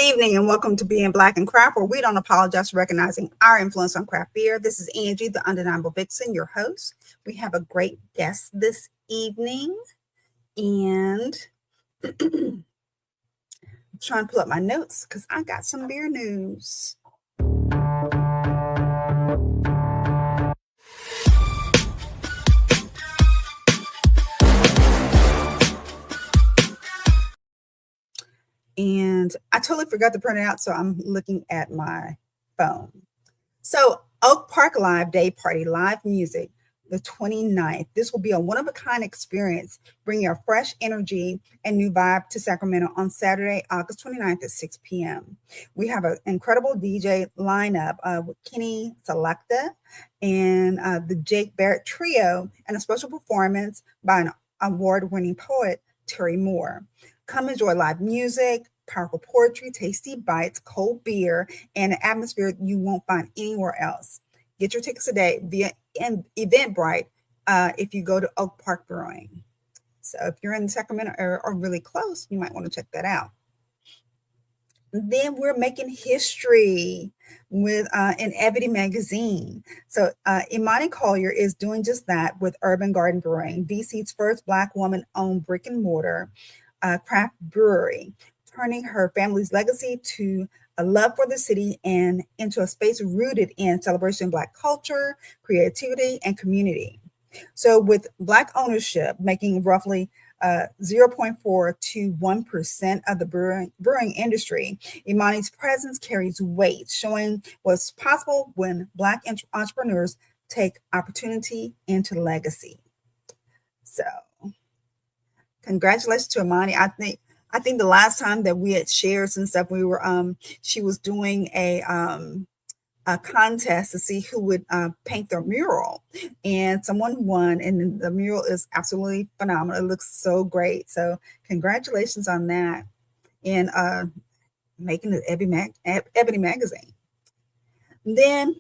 evening and welcome to Being Black and Craft, where we don't apologize for recognizing our influence on craft beer. This is Angie, the undeniable vixen, your host. We have a great guest this evening, and I'm trying to pull up my notes because I got some beer news. And I totally forgot to print it out, so I'm looking at my phone. So Oak Park Live Day Party, live music, the 29th. This will be a one-of-a-kind experience, bringing a fresh energy and new vibe to Sacramento on Saturday, August 29th at 6 p.m. We have an incredible DJ lineup with Kenny Selecta and the Jake Barrett Trio, and a special performance by an award-winning poet, Terry Moore. Come enjoy live music, powerful poetry, tasty bites, cold beer, and an atmosphere you won't find anywhere else. Get your tickets today via Eventbrite if you go to Oak Park Brewing. So if you're in the Sacramento area or really close, you might want to check that out. Then we're making history with in Ebony magazine. So Imani Collier is doing just that with Urban Garden Brewing, DC's first Black woman-owned brick and mortar craft brewery, turning her family's legacy to a love for the city and into a space rooted in celebration of Black culture, creativity, and community. So with Black ownership making roughly 0.4 to 1% of the brewing industry, Imani's presence carries weight, showing what's possible when Black entrepreneurs take opportunity into legacy. So congratulations to Imani. I think the last time that we had shared some stuff, we were she was doing a contest to see who would paint their mural, and someone won, and the mural is absolutely phenomenal. It looks so great. So congratulations on that, and making the Ebony magazine. Then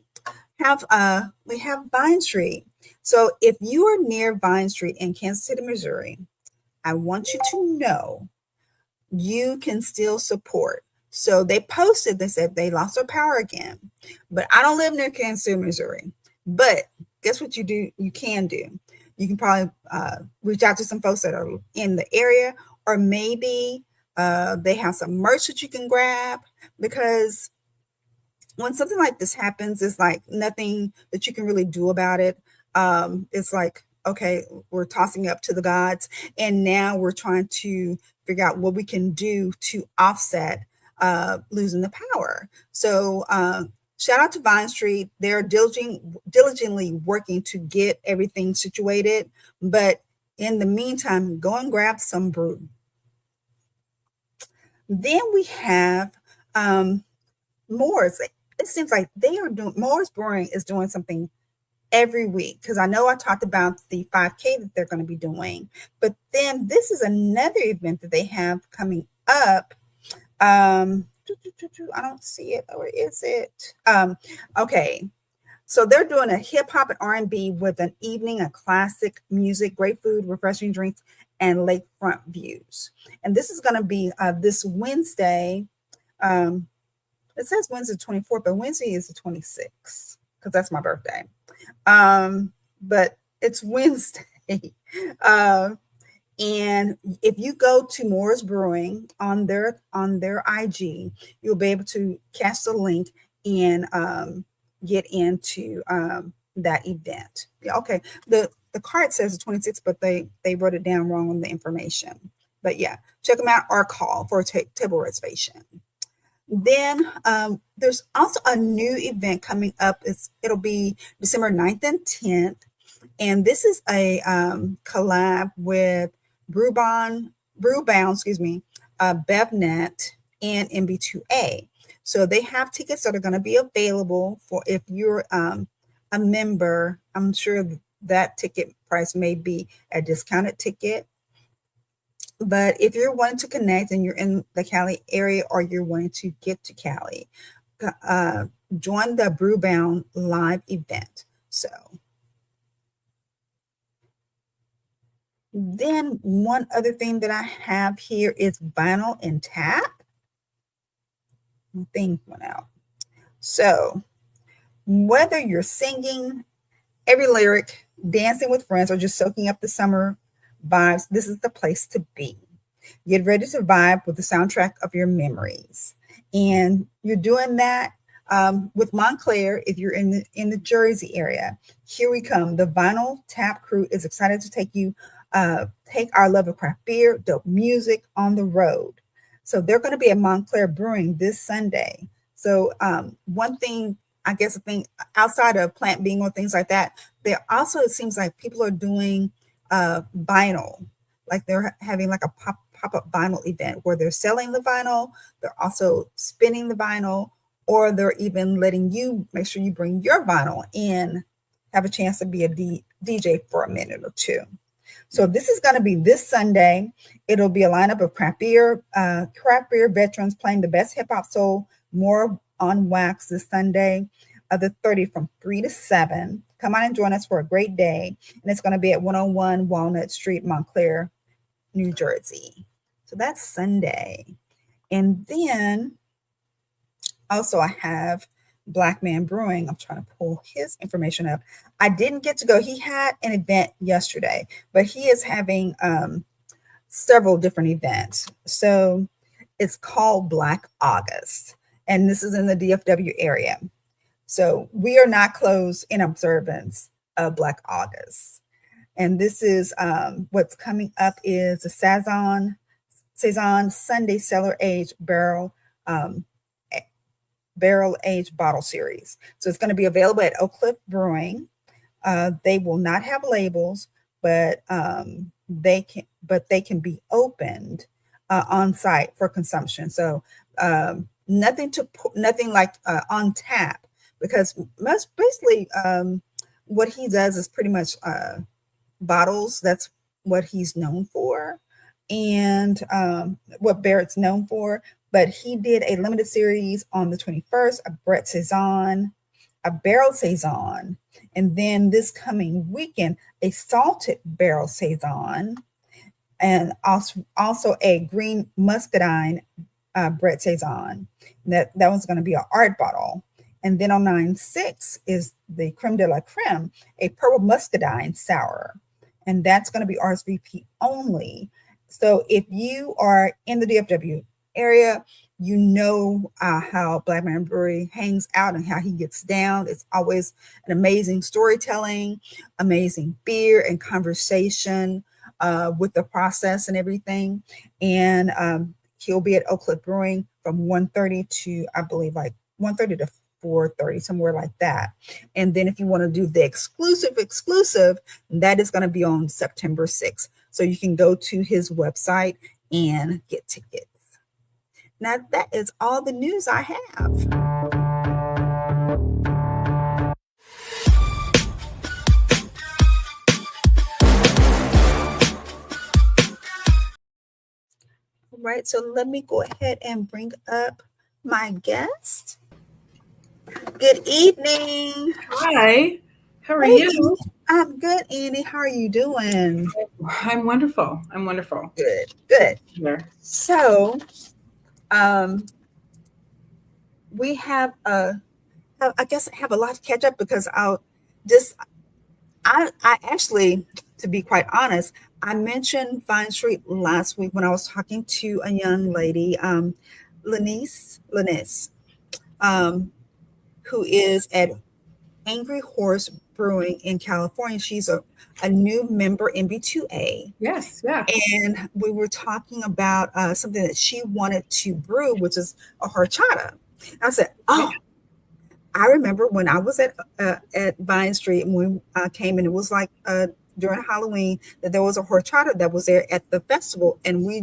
we have Vine Street. So if you are near Vine Street in Kansas City, Missouri, I want you to know you can still support. So they posted, they said they lost their power again, but I don't live near Kansas City, Missouri. But guess what you can do? You can probably reach out to some folks that are in the area, or maybe they have some merch that you can grab, because when something like this happens, it's like nothing that you can really do about it. It's like, okay, we're tossing up to the gods, and now we're trying to figure out what we can do to offset losing the power. So shout out to Vine Street. They're diligently working to get everything situated. But in the meantime, go and grab some brew. Then we have Moore's. It seems like Moore's Brewing is doing something every week, because I know I talked about the 5K that they're going to be doing, but then this is another event that they have coming up. I don't see it. Or is it? Okay. So they're doing a hip hop and R&B with an evening of classic music, great food, refreshing drinks, and lakefront views. And this is going to be this Wednesday. It says Wednesday the 24th, but Wednesday is the 26th, because that's my birthday. But it's Wednesday. And if you go to Moore's Brewing on their IG, you'll be able to catch the link and get into that event. Yeah, okay. The card says the 26th, but they wrote it down wrong on the information. But yeah, check them out or call for a table reservation. Then there's also a new event coming up. It'll be December 9th and 10th. And this is a collab with BrewBound, BevNet, and NB2a. So they have tickets that are going to be available for if you're a member. I'm sure that ticket price may be a discounted ticket. But if you're wanting to connect and you're in the Cali area, or you're wanting to get to Cali, join the BrewBound live event. So then one other thing that I have here is Vinyl and Tap. thing went out. So whether you're singing every lyric, dancing with friends, or just soaking up the summer vibes, this is the place to be. Get ready to vibe with the soundtrack of your memories. And you're doing that with Montclair if you're in the Jersey area. Here we come. The Vinyl Tap crew is excited to take our love of craft beer, dope music on the road. So they're going to be at Montclair Brewing this Sunday. So one thing, I guess, a thing outside of plant being or things like that, there also, it seems like people are doing vinyl, like they're having like a pop-up vinyl event where they're selling the vinyl, they're also spinning the vinyl, or they're even letting you make sure you bring your vinyl in, have a chance to be a DJ for a minute or two. So this is going to be this Sunday. It'll be a lineup of craft beer veterans playing the best hip hop soul, more on wax this Sunday, the 30th from 3 to 7. Come on and join us for a great day. And it's going to be at 101 Walnut Street, Montclair, New Jersey. So that's Sunday. And then also I have Black Man Brewing. I'm trying to pull his information up. I didn't get to go. He had an event yesterday, but he is having several different events. So it's called Black August, and this is in the DFW area. So we are not closed in observance of Black August. And this is what's coming up is the Saison Sunday Cellar Aged Barrel Aged Bottle Series. So it's going to be available at Oak Cliff Brewing. They will not have labels, but they can be opened on site for consumption. So nothing like on tap, because basically what he does is pretty much bottles. That's what he's known for, and what Barrett's known for. But he did a limited series on the 21st, a Brett Saison, a Barrel Saison, and then this coming weekend, a salted Barrel Saison, and also a green muscadine Brett Saison. That one's going to be an art bottle. And then on 9/6 is the Creme de la Creme, a purple muscadine sour. And that's going to be RSVP only. So if you are in the DFW area, you know how Black Man Brewery hangs out and how he gets down. It's always an amazing storytelling, amazing beer and conversation with the process and everything. And he'll be at Oak Cliff Brewing from 1:30 to, I believe, like 1:30 to 4:30, somewhere like that. And then if you want to do the exclusive, that is going to be on September 6th. So you can go to his website and get tickets. Now, that is all the news I have. All right, so let me go ahead and bring up my guest. Good evening. Hi, how are you? I'm good, Annie. How are you doing? I'm wonderful. Good. Sure. So, we have I guess I have a lot to catch up because I actually, to be quite honest, I mentioned Vine Street last week when I was talking to a young lady, Lenise, who is at Angry Horse Brewing in California. She's a new member, NB2a. Yes, yeah. And we were talking about something that she wanted to brew, which is a horchata. I said, oh, I remember when I was at Vine Street and when I came in, it was like during Halloween that there was a horchata that was there at the festival, and we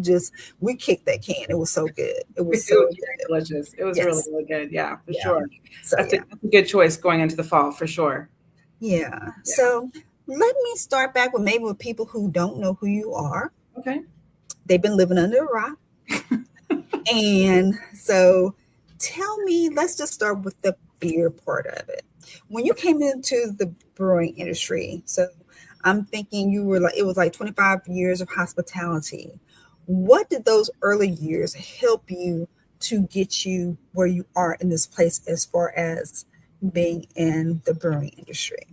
kicked that can. It was so good. It was delicious. It was really good. Yeah, for sure. So that's a good choice going into the fall for sure. Yeah. So let me start back with people who don't know who you are. Okay. They've been living under a rock. And so tell me, let's just start with the beer part of it. When you came into the brewing industry, so I'm thinking it was like 25 years of hospitality. What did those early years help you to get you where you are in this place as far as being in the brewing industry?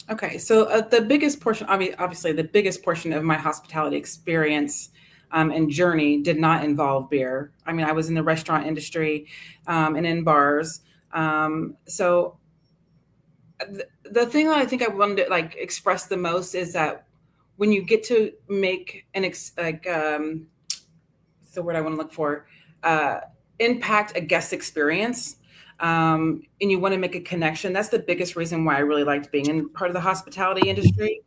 Okay, so the biggest portion, obviously, the biggest portion of my hospitality experience and journey did not involve beer. I mean, I was in the restaurant industry and in bars. So the thing that I think I wanted to like express the most is that when you get to make what's the word I want to look for, impact a guest experience, and you want to make a connection. That's the biggest reason why I really liked being in part of the hospitality industry.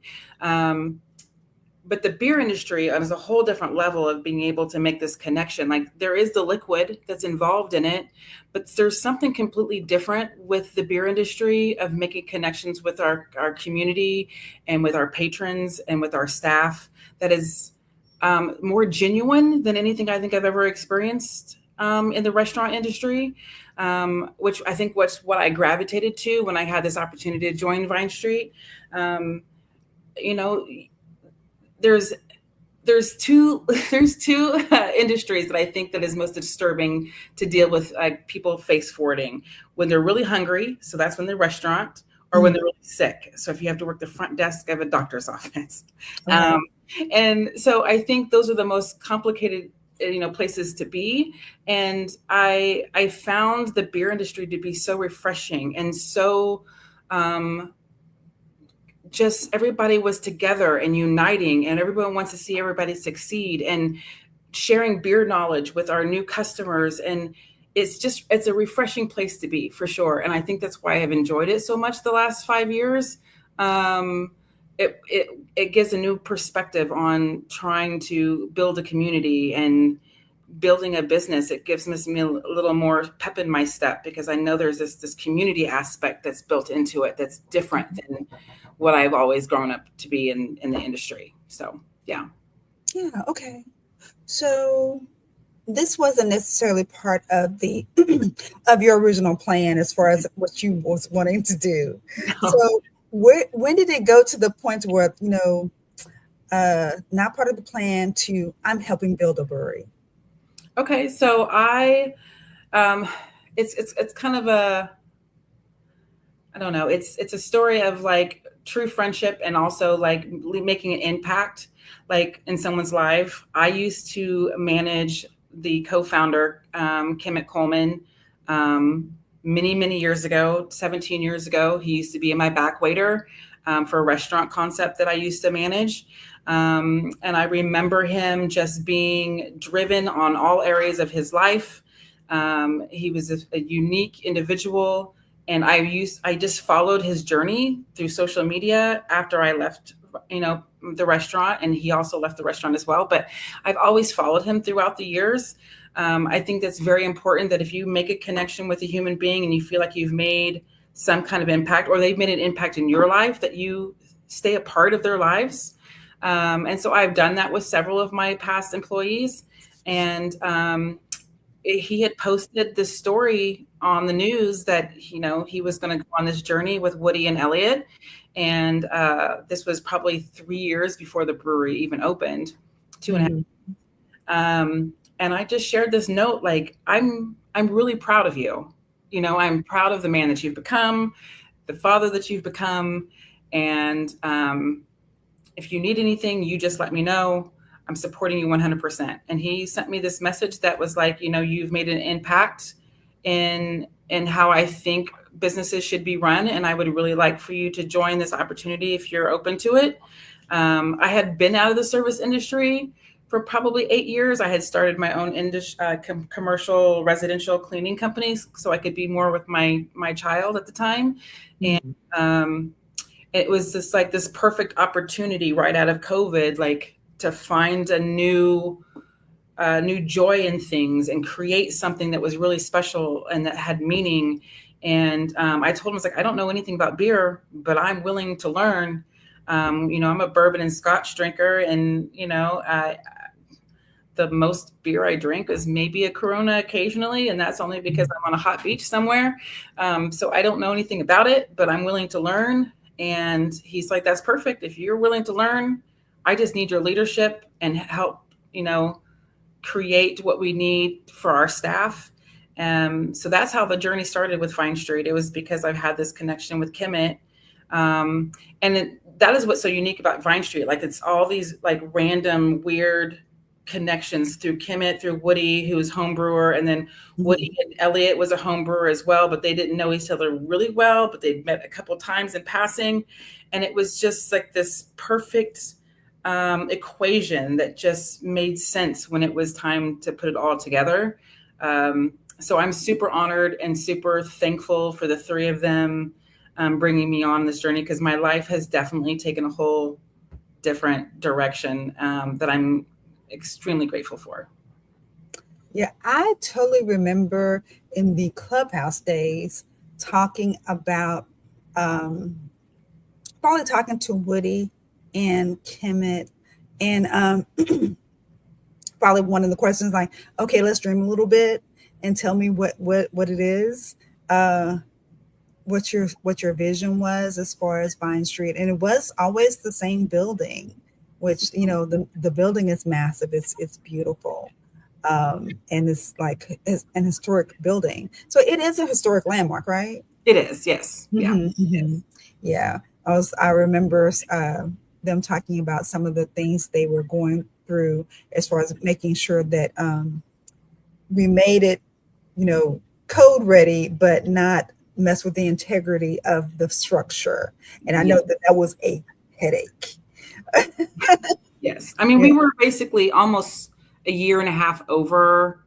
But the beer industry is a whole different level of being able to make this connection. Like there is the liquid that's involved in it, but there's something completely different with the beer industry of making connections with our community and with our patrons and with our staff that is more genuine than anything I think I've ever experienced in the restaurant industry, which I think what I gravitated to when I had this opportunity to join Vine Street. You know, there's two industries that I think that is most disturbing to deal with, like people face forwarding when they're really hungry. So that's when they're restaurant, or when they're really sick. So if you have to work the front desk of a doctor's office. And so I think those are the most complicated, places to be. And I found the beer industry to be so refreshing and so, just everybody was together and uniting, and everyone wants to see everybody succeed and sharing beer knowledge with our new customers. And it's a refreshing place to be, for sure. And I think that's why I've enjoyed it so much the last 5 years. It gives a new perspective on trying to build a community and building a business. It gives me a little more pep in my step, because I know there's this community aspect that's built into it that's different than what I've always grown up to be in the industry. So, yeah. Yeah. Okay. So this wasn't necessarily part of the of your original plan as far as what you was wanting to do. No. So when did it go to the point where, not part of the plan to I'm helping build a brewery? Okay. So it's kind of I don't know. It's a story of like true friendship and also like making an impact like in someone's life. I used to manage the co-founder, Kemet Coleman, many years ago, 17 years ago. He used to be my back waiter for a restaurant concept that I used to manage. And I remember him just being driven on all areas of his life. He was a unique individual. And I just followed his journey through social media after I left, the restaurant, and he also left the restaurant as well. But I've always followed him throughout the years. I think that's very important, that if you make a connection with a human being and you feel like you've made some kind of impact, or they've made an impact in your life, that you stay a part of their lives. And so I've done that with several of my past employees. And he had posted this story on the news that, he was going to go on this journey with Woody and Elliot. And this was probably 3 years before the brewery even opened, 2.5. And I just shared this note, like, I'm really proud of you. I'm proud of the man that you've become, the father that you've become. And if you need anything, you just let me know. I'm supporting you 100%. And he sent me this message that was like, you've made an impact in how I think businesses should be run. And I would really like for you to join this opportunity if you're open to it. I had been out of the service industry for probably 8 years. I had started my own commercial residential cleaning companies so I could be more with my child at the time. And it was just like this perfect opportunity right out of COVID, like, to find a new joy in things and create something that was really special and that had meaning. And I told him, I was like, I don't know anything about beer, but I'm willing to learn. I'm a bourbon and Scotch drinker, and the most beer I drink is maybe a Corona occasionally, and that's only because I'm on a hot beach somewhere. So I don't know anything about it, but I'm willing to learn. And he's like, that's perfect. If you're willing to learn, I just need your leadership and help, create what we need for our staff. So that's how the journey started with Vine Street. It was because I've had this connection with Kemet. That is what's so unique about Vine Street. Like, it's all these like random weird connections through Kemet, through Woody, who was home brewer, and then Woody and Elliot was a home brewer as well, but they didn't know each other really well, but they'd met a couple of times in passing. And it was just like this perfect equation that just made sense when it was time to put it all together. So I'm super honored and super thankful for the three of them bringing me on this journey, because my life has definitely taken a whole different direction that I'm extremely grateful for. Yeah, I totally remember in the Clubhouse days talking about probably talking to Woody and Kemet, and probably one of the questions like, okay, let's dream a little bit and tell me what it is, what your vision was as far as Vine Street. And it was always the same building, which, you know, the building is massive. It's beautiful. And it's like an historic building. So it is a historic landmark, right? It is, yes. Yeah. Yes. Yeah. I remember them talking about some of the things they were going through as far as making sure that we made it, you know, code ready, but not mess with the integrity of the structure. And I know that was a headache. Yes. I mean, we were basically almost a year and a half over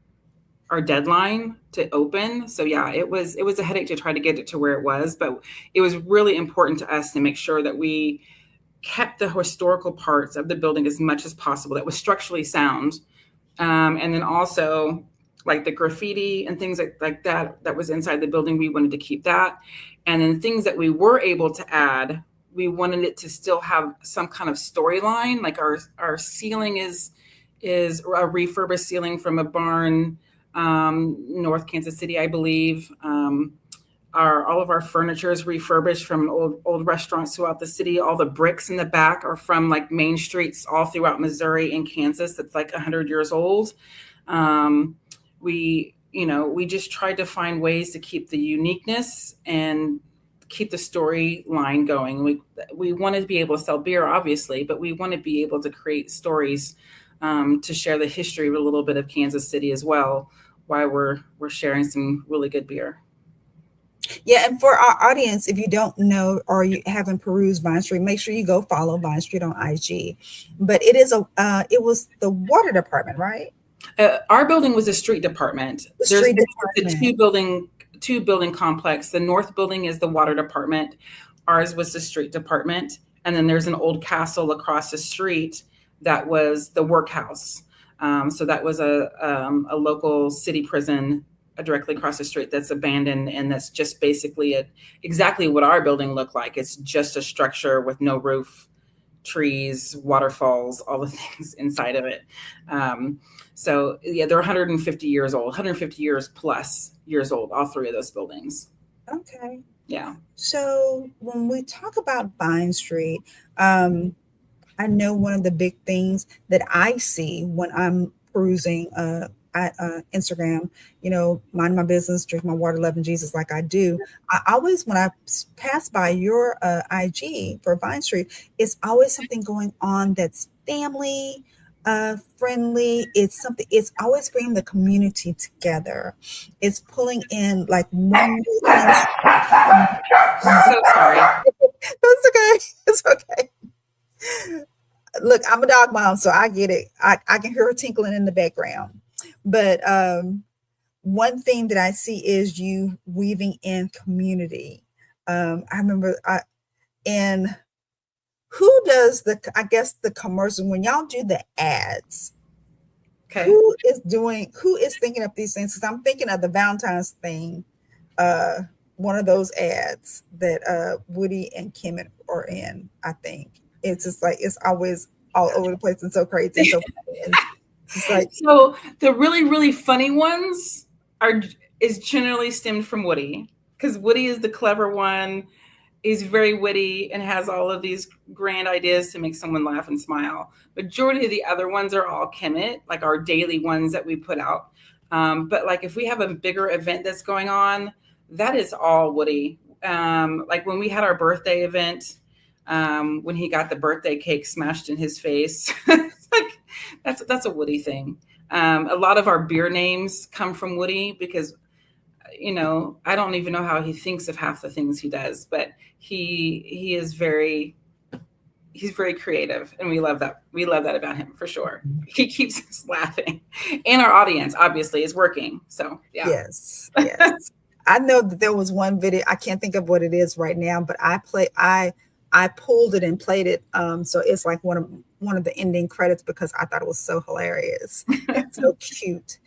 our deadline to open. So yeah, it was a headache to try to get it to where it was, but it was really important to us to make sure that we kept the historical parts of the building as much as possible that was structurally sound. And then also like the graffiti and things like that was inside the building, we wanted to keep that. And then things that we were able to add, we wanted it to still have some kind of storyline. Like our ceiling is a refurbished ceiling from a barn, North Kansas City, I believe. All of our furniture is refurbished from old restaurants throughout the city. All the bricks in the back are from like main streets all throughout Missouri and Kansas that's like 100 years old. We just tried to find ways to keep the uniqueness and keep the storyline going. We wanted to be able to sell beer, obviously, but we want to be able to create stories to share the history of a little bit of Kansas City as well, while we're sharing some really good beer. Yeah, and for our audience, if you don't know or you haven't perused Vine Street, make sure you go follow Vine Street on IG. But it was the water department, right? Our building was a street department. There's a two building complex. The north building is the water department. Ours was the street department, and then there's an old castle across the street that was the workhouse. So that was a local city prison directly across the street that's abandoned, and that's just basically exactly what our building looked like. It's just a structure with no roof, trees, waterfalls, all the things inside of it. So yeah, they're 150 years old, 150 years plus years old, all three of those buildings. Okay. Yeah. So when we talk about Vine Street, I know one of the big things that I see when I'm perusing Instagram, you know, mind my business, drink my water, loving Jesus like I do. I always, when I pass by your IG for Vine Street, it's always something going on that's family friendly. It's always bringing the community together. It's pulling in like one. So sorry. That's okay. It's okay. Look, I'm a dog mom, so I get it. I can hear her tinkling in the background. But one thing that I see is you weaving in community. I remember, and who does the commercial when y'all do the ads? Okay. Who is thinking of these things? Because I'm thinking of the Valentine's thing, one of those ads that Woody and Kemet are in. I think it's just like it's always all over the place and so crazy. And so it's like, so the really, really funny ones is generally stemmed from Woody, because Woody is the clever one. He's very witty and has all of these grand ideas to make someone laugh and smile. Majority of the other ones are all Kemet, like our daily ones that we put out. But like if we have a bigger event that's going on, that is all Woody. Like when we had our birthday event, when he got the birthday cake smashed in his face, like that's a Woody thing. A lot of our beer names come from Woody because, you know, I don't even know how he thinks of half the things he does, but he's very creative, and we love that. We love that about him for sure. He keeps us laughing, and our audience obviously is working. So yeah. Yes. I know that there was one video, I can't think of what it is right now, but I pulled it and played it. So it's like one of the ending credits because I thought it was so hilarious and so cute.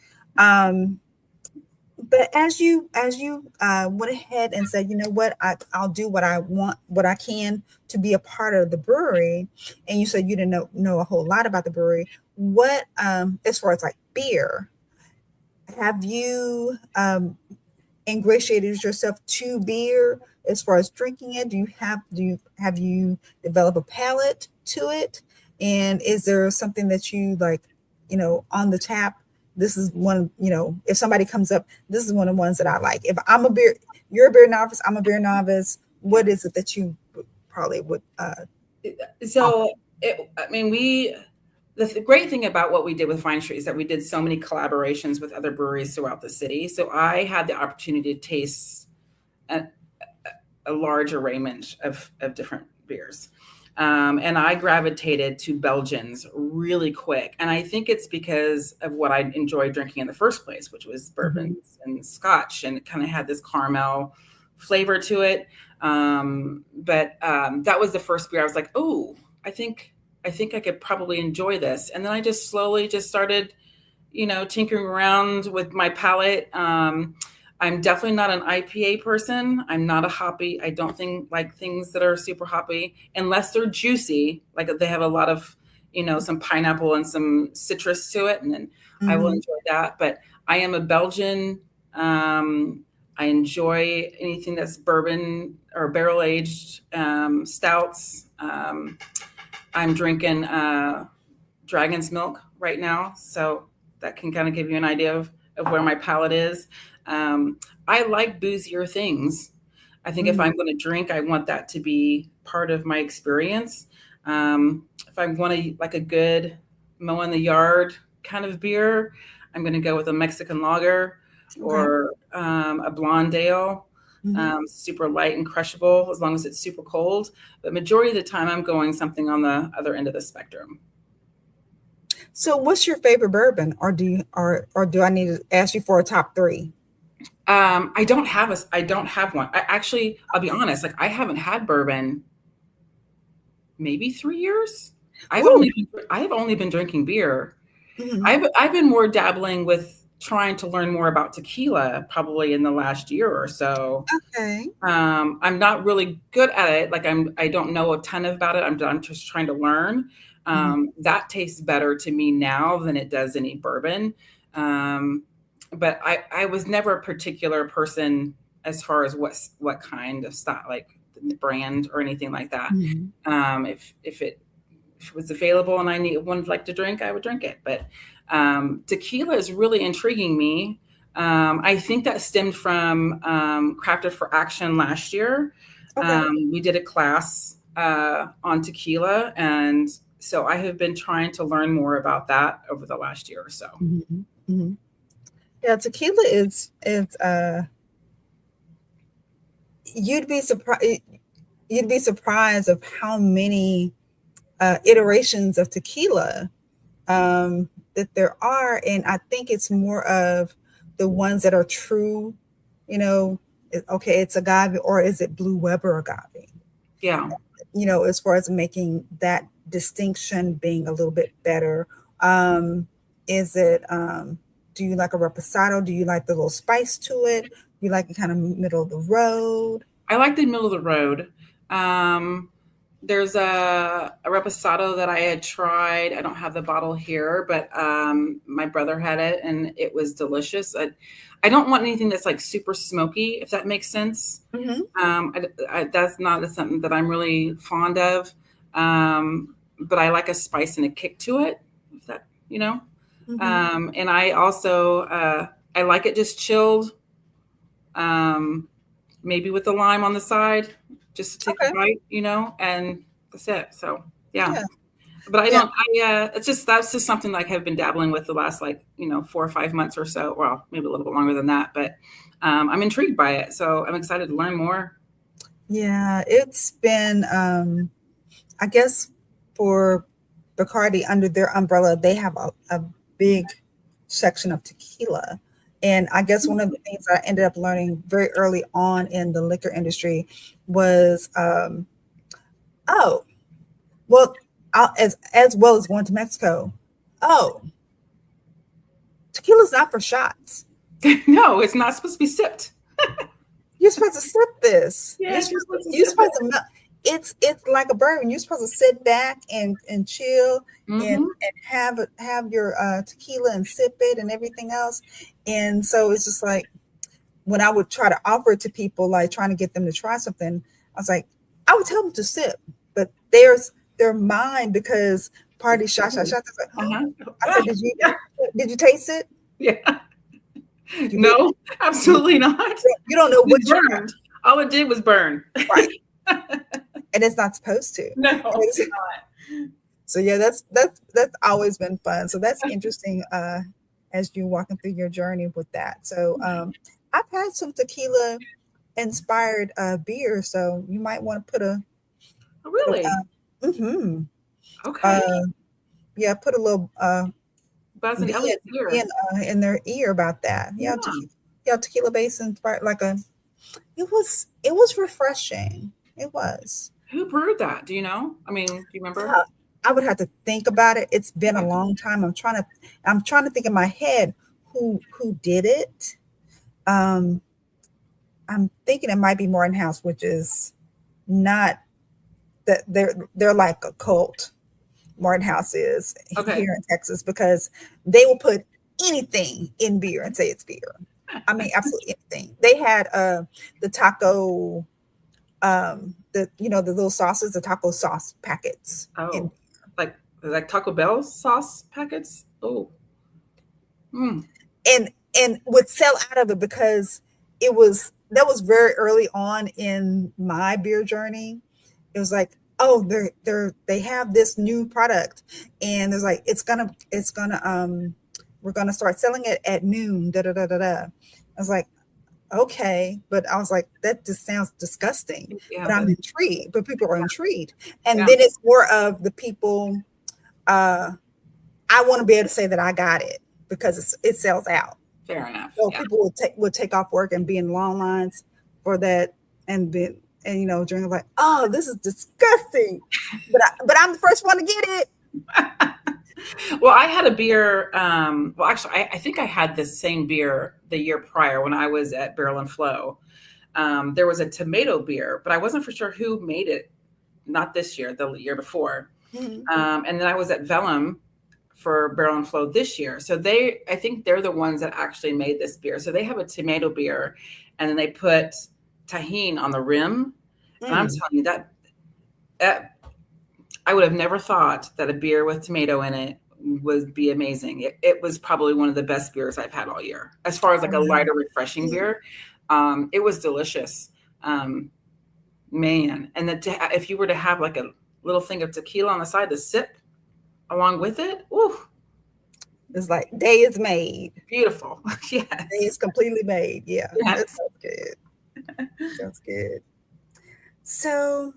But as you went ahead and said, you know what, I'll do what I want, what I can to be a part of the brewery, and you said you didn't know a whole lot about the brewery. What, as far as like beer, have you ingratiated yourself to beer as far as drinking it? Have you developed a palate to it? And is there something that you like, you know, on the tap? This is one, you know, if somebody comes up, this is one of the ones that I like. If you're a beer novice, I'm a beer novice. What is it that you probably would? The great thing about what we did with Vine Street is that we did so many collaborations with other breweries throughout the city. So I had the opportunity to taste a large arraignment of different beers. And I gravitated to Belgians really quick. And I think it's because of what I enjoyed drinking in the first place, which was bourbons and scotch, and it kind of had this caramel flavor to it. But that was the first beer I was like, oh, I think I could probably enjoy this. And then I just slowly just started, you know, tinkering around with my palate. I'm definitely not an IPA person. I'm not a hoppy. I don't think like things that are super hoppy unless they're juicy. Like they have a lot of, you know, some pineapple and some citrus to it. And then I will enjoy that. But I am a Belgian. I enjoy anything that's bourbon or barrel aged stouts. I'm drinking Dragon's Milk right now. So that can kind of give you an idea of where my palate is. I like boozier things. I think if I'm going to drink, I want that to be part of my experience. If I want like a good mow in the yard kind of beer, I'm going to go with a Mexican lager or a blonde ale. Super light and crushable as long as it's super cold. But majority of the time I'm going something on the other end of the spectrum. So what's your favorite bourbon, or do I need to ask you for a top 3? I don't have one. I'll be honest, like I haven't had bourbon maybe 3 years. I've only been drinking beer. I've been more dabbling with trying to learn more about tequila probably in the last year or so. Okay. I'm not really good at it. Like I don't know a ton about it. I'm just trying to learn. That tastes better to me now than it does any bourbon. But I was never a particular person as far as what kind of style, like the brand or anything like that. If it was available and I wanted like to drink, I would drink it. But tequila is really intriguing me. I think that stemmed from Crafted for Action last year. We did a class on tequila, and so I have been trying to learn more about that over the last year or so. Yeah, tequila is you'd be surprised of how many iterations of tequila that there are, and I think it's more of the ones that are true. You know, okay, it's agave, or is it Blue Weber agave? Yeah. You know, as far as making that distinction being a little bit better. Is it? Do you like a reposado? Do you like the little spice to it? Do you like it kind of middle of the road? I like the middle of the road. There's a reposado that I had tried. I don't have the bottle here, but my brother had it and it was delicious. I don't want anything that's like super smoky, if that makes sense. That's not something that I'm really fond of. But I like a spice and a kick to it, if that, you know. And I also I like it just chilled, maybe with the lime on the side, just to take a bite, you know, and that's it. So yeah. But I don't. It's just that's just something like I've been dabbling with the last 4 or 5 months or so. Well, maybe a little bit longer than that, but I'm intrigued by it. So I'm excited to learn more. Yeah, it's been. I guess for Bacardi, under their umbrella, they have a big section of tequila. And I guess one of the things I ended up learning very early on in the liquor industry was, as well as going to Mexico. Tequila's not for shots. No, it's not supposed to be sipped. You're supposed to sip this. Yeah, you're supposed to. It's like a bourbon. You're supposed to sit back and chill and have your tequila and sip it and everything else. And so it's just like when I would try to offer it to people, like trying to get them to try something, I was like, I would tell them to sip, but they're mine because party shot. Like, I said, did you taste it? Yeah. No, absolutely not. You don't know what you burned. All it did was burn. Right. And it's not supposed to. No, it's not. So yeah, that's always been fun. So that's interesting as you're walking through your journey with that. So I've had some tequila inspired beer, so you might want to put a really okay. Put a little in their ear about that. Tequila base inspired it was refreshing. It was. Who brewed that? Do you know? I mean, do you remember? I would have to think about it. It's been a long time. I'm trying to think in my head who did it. I'm thinking it might be Morton House, which is not that they're like a cult. Morton House is here in Texas because they will put anything in beer and say it's beer. I mean, absolutely anything. They had the taco. The little sauces, the taco sauce packets. Like Taco Bell sauce packets. Oh, and would sell out of it because that was very early on in my beer journey. It was like, they have this new product, and there's like we're gonna start selling it at noon. I was like, okay, but I was like, that just sounds disgusting. But I'm intrigued. But people are intrigued, and then it's more of the people. I want to be able to say that I got it because it sells out. Fair enough. So people will take off work and be in long lines for that, and drink like, oh, this is disgusting. But I'm the first one to get it. Well, I had a beer. Actually, I think I had this same beer the year prior when I was at Barrel and Flow. There was a tomato beer, but I wasn't for sure who made it. Not this year, the year before. And then I was at Vellum for Barrel and Flow this year. So I think they're the ones that actually made this beer. So they have a tomato beer, and then they put tahini on the rim. And I'm telling you that I would have never thought that a beer with tomato in it would be amazing. It was probably one of the best beers I've had all year. As far as like a lighter, refreshing beer, it was delicious. Man, and if you were to have like a little thing of tequila on the side to sip along with it, ooh. It's like day is made. Beautiful. Yes. Day is completely made. Yeah. Yes. That sounds good. Sounds good. So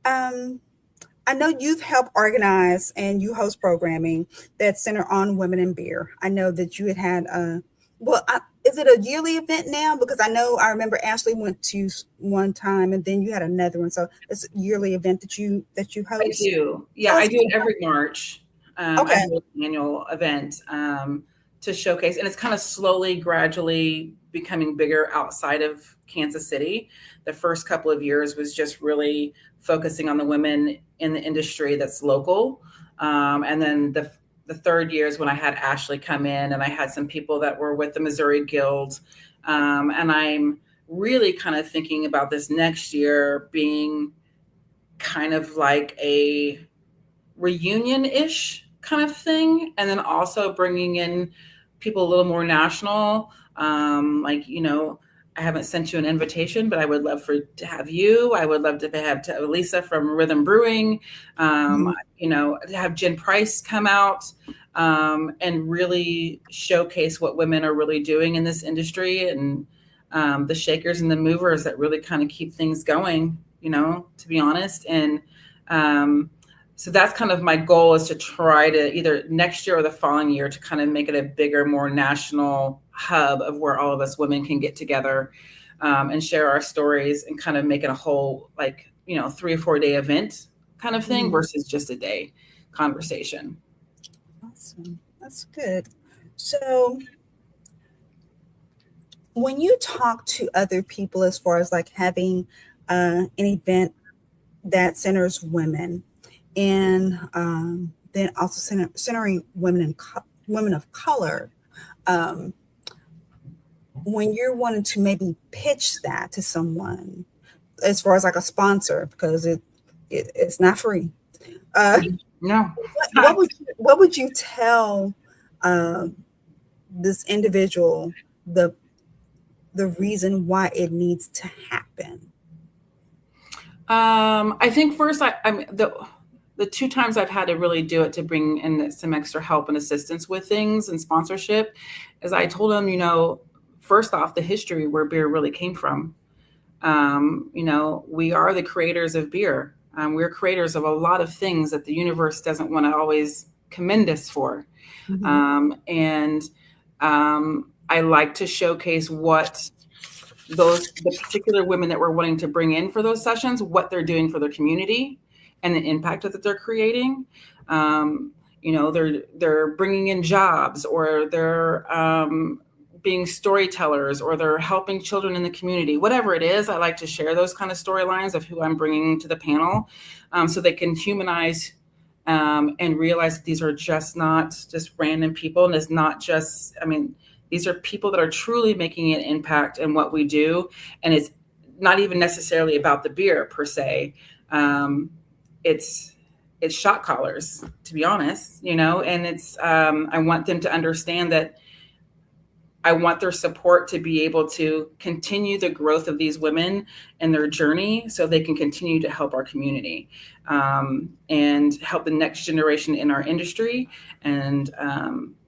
I know you've helped organize and you host programming that center on women in beer. I know that you had is it a yearly event now? Because I remember Ashley went to one time and then you had another one. So it's a yearly event that you host. I do. Yeah, I do it every March. I do an annual event to showcase, and it's kind of slowly, gradually becoming bigger outside of Kansas City. The first couple of years was just really focusing on the women in the industry that's local. And then the third year is when I had Ashley come in, and I had some people that were with the Missouri Guild. And I'm really kind of thinking about this next year being kind of like a reunion-ish kind of thing. And then also bringing in people a little more national. Like, you know, I haven't sent you an invitation, but I would love to have you. I would love to have Lisa from Rhythm Brewing, you know, to have Jen Price come out and really showcase what women are really doing in this industry, and the shakers and the movers that really kind of keep things going, you know, to be honest. And so that's kind of my goal, is to try to either next year or the following year to kind of make it a bigger, more national hub of where all of us women can get together and share our stories, and kind of make it a whole, like, you know, 3 or 4 day event kind of thing versus just a day conversation. Awesome. That's good. So when you talk to other people, as far as like having an event that centers women, and then also centering women of color, when you're wanting to maybe pitch that to someone, as far as like a sponsor, because it's not free. No. What would you tell this individual the reason why it needs to happen? I think first, I'm the 2 times I've had to really do it to bring in some extra help and assistance with things and sponsorship, is I told them, you know, first off, the history where beer really came from. You know, we are the creators of beer. We're creators of a lot of things that the universe doesn't want to always commend us for. And I like to showcase what the particular women that we're wanting to bring in for those sessions, what they're doing for their community and the impact that they're creating. You know, they're bringing in jobs, or they're being storytellers, or they're helping children in the community. Whatever it is, I like to share those kind of storylines of who I'm bringing to the panel, so they can humanize and realize that these are not just random people. And it's not just, I mean, these are people that are truly making an impact in what we do. And it's not even necessarily about the beer per se. It's shot callers, to be honest, you know, and I want them to understand that I want their support to be able to continue the growth of these women and their journey, so they can continue to help our community and help the next generation in our industry. And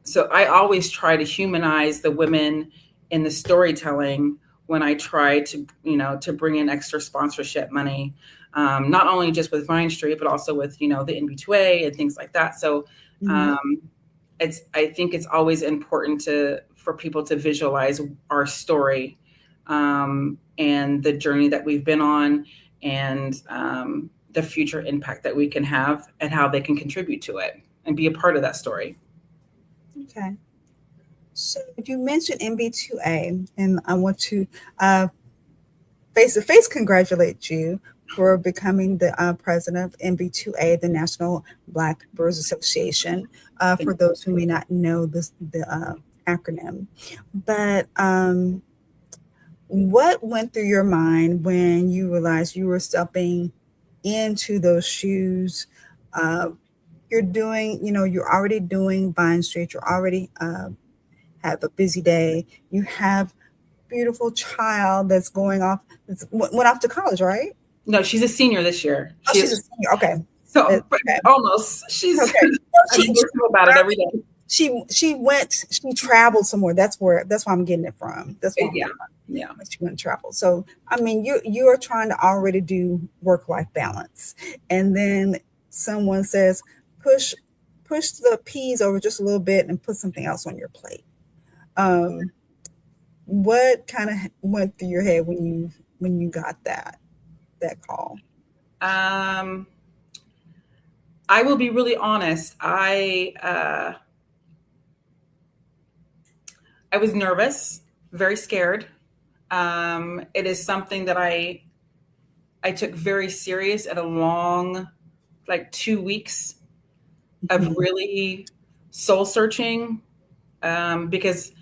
so I always try to humanize the women in the storytelling when I try to, you know, to bring in extra sponsorship money, not only just with Vine Street, but also with, you know, the NB2a and things like that. So I think it's always important for people to visualize our story and the journey that we've been on, and the future impact that we can have, and how they can contribute to it and be a part of that story. Okay. So you mentioned NB2a, and I want to face-to-face congratulate you for becoming the president of NB2a, the National Black Brewers Association, for those who may not know the acronym. But what went through your mind when you realized you were stepping into those shoes? You're already doing Vine Street. You're already have a busy day. You have beautiful child that's went off to college, right? No, she's a senior this year. She's a senior. Okay. So almost. She's okay. She about it every day. She traveled somewhere. That's why I'm getting it from. That's why she went and travel. So I mean, you are trying to already do work-life balance, and then someone says, push the peas over just a little bit and put something else on your plate. What kind of went through your head when you got that call? I will be really honest. I was nervous, very scared. It is something that I took very serious at a long, like 2 weeks of Mhm. really soul searching, because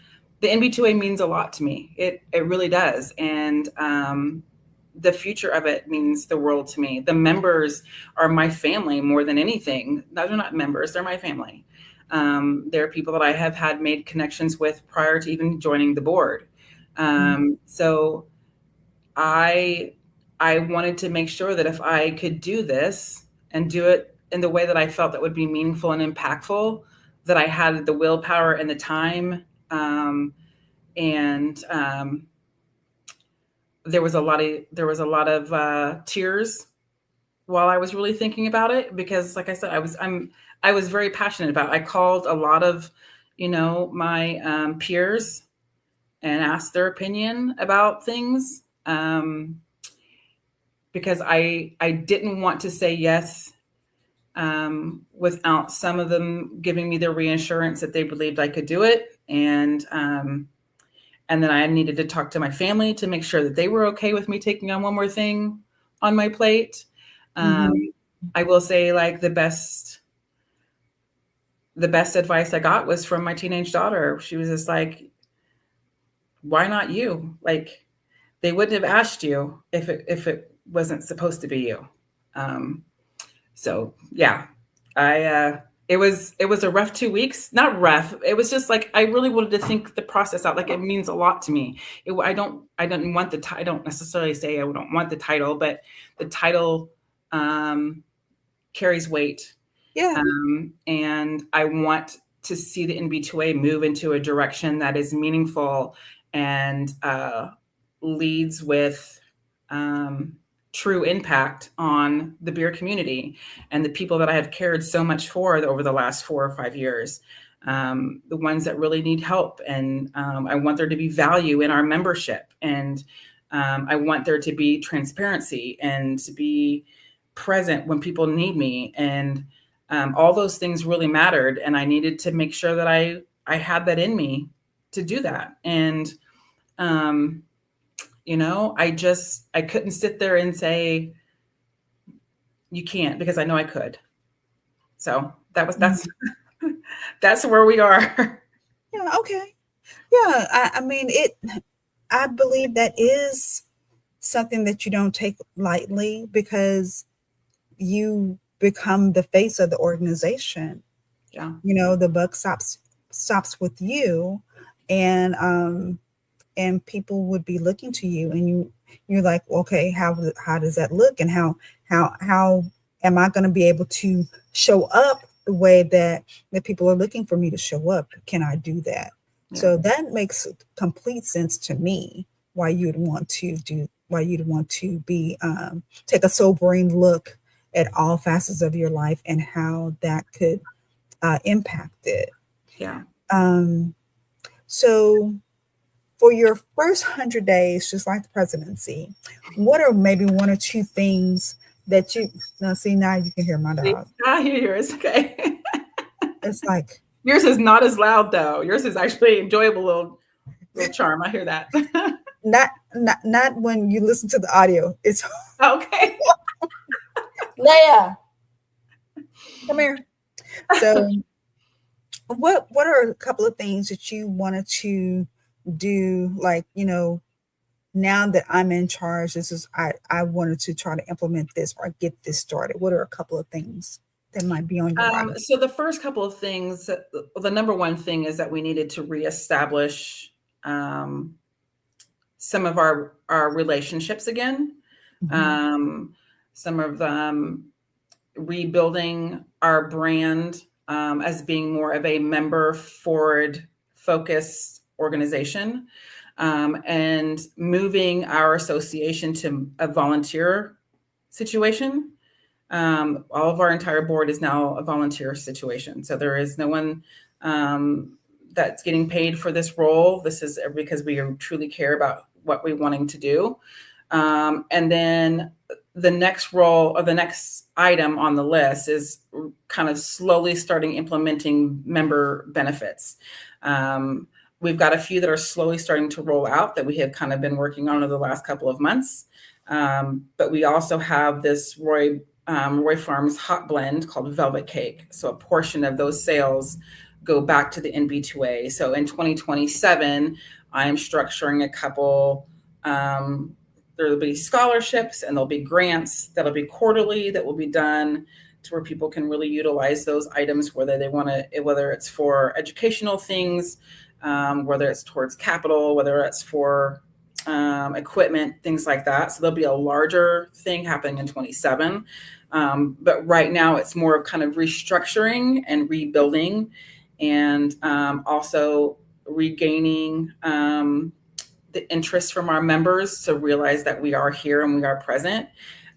the NB2A means a lot to me. It really does. And the future of it means the world to me. The members are my family more than anything. No, they're not members, they're my family. They're people that I have had made connections with prior to even joining the board. So I wanted to make sure that if I could do this and do it in the way that I felt that would be meaningful and impactful, that I had the willpower and the time. And there was a lot of tears while I was really thinking about it, because like I said, I was very passionate about it. I called a lot of, my peers and asked their opinion about things, because I didn't want to say yes without some of them giving me the reassurance that they believed I could do it. And then I needed to talk to my family to make sure that they were okay with me taking on one more thing on my plate. I will say, like, the best advice I got was from my teenage daughter. She was just like, why not you? Like, they wouldn't have asked you if it wasn't supposed to be you. So yeah, it was a rough 2 weeks. Not rough. It was just like, I really wanted to think the process out. Like, it means a lot to me. I don't want the I don't necessarily say I don't want the title, but the title carries weight. Yeah. And I want to see the NB2A move into a direction that is meaningful and leads with true impact on the beer community and the people that I have cared so much for over the last 4 or 5 years, the ones that really need help. And I want there to be value in our membership. And I want there to be transparency and to be present when people need me. And all those things really mattered. And I needed to make sure that I had that in me to do that. And I couldn't sit there and say, you can't, because I know I could. So that's where we are. Yeah. Okay. Yeah. I mean, I believe that is something that you don't take lightly, because you become the face of the organization. Yeah. The buck stops with you, and people would be looking to you, and you're like, okay, how does that look, and how am I going to be able to show up the way that people are looking for me to show up? Can I do that? Yeah. So that makes complete sense to me. Why you'd want to be take a sobering look at all facets of your life and how that could impact it. Yeah. So for your first 100 days, just like the presidency, what are maybe one or two things that now you can hear my dog. I hear yours. Okay. It's like, yours is not as loud though. Yours is actually enjoyable little charm. I hear that. not when you listen to the audio. It's okay. Leia, come here. So what are a couple of things that you wanted to do? Like, now that I'm in charge, I wanted to try to implement this or get this started. What are a couple of things that might be on your mind? So the first couple of things, the number one thing is that we needed to reestablish some of our relationships again. Some of them rebuilding our brand as being more of a member forward focused organization, and moving our association to a volunteer situation. All of our entire board is now a volunteer situation. So there is no one that's getting paid for this role. This is because we truly care about what we're wanting to do. And then the next role, or the next item on the list, is kind of slowly starting implementing member benefits. We've got a few that are slowly starting to roll out that we have kind of been working on over the last couple of months. But we also have this Roy Farms hot blend called Velvet Cake. So a portion of those sales go back to the NB2a. So in 2027, I am structuring a couple. There will be scholarships and there'll be grants that'll be quarterly that will be done to where people can really utilize those items, whether they want to, whether it's for educational things, whether it's towards capital, whether it's for equipment, things like that. So there'll be a larger thing happening in 27. But right now it's more of kind of restructuring and rebuilding and also regaining the interest from our members to realize that we are here and we are present,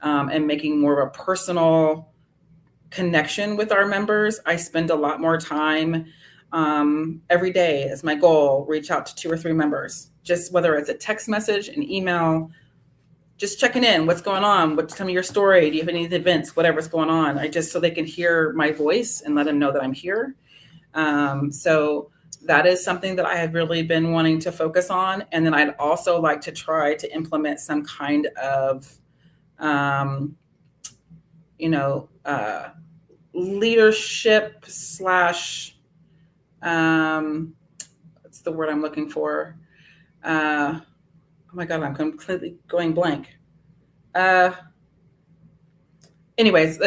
and making more of a personal connection with our members. I spend a lot more time every day as my goal, reach out to 2 or 3 members, just whether it's a text message, an email, just checking in, what's going on, tell me your story, do you have any events, whatever's going on. So they can hear my voice and let them know that I'm here. So that is something that I have really been wanting to focus on. And then I'd also like to try to implement some kind of, leadership slash, what's the word I'm looking for? Oh my God, I'm completely going blank. Anyways,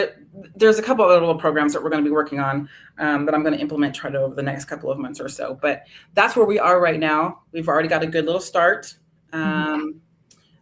there's a couple of little programs that we're going to be working on that I'm going to implement, try to over the next couple of months or so. But that's where we are right now. We've already got a good little start.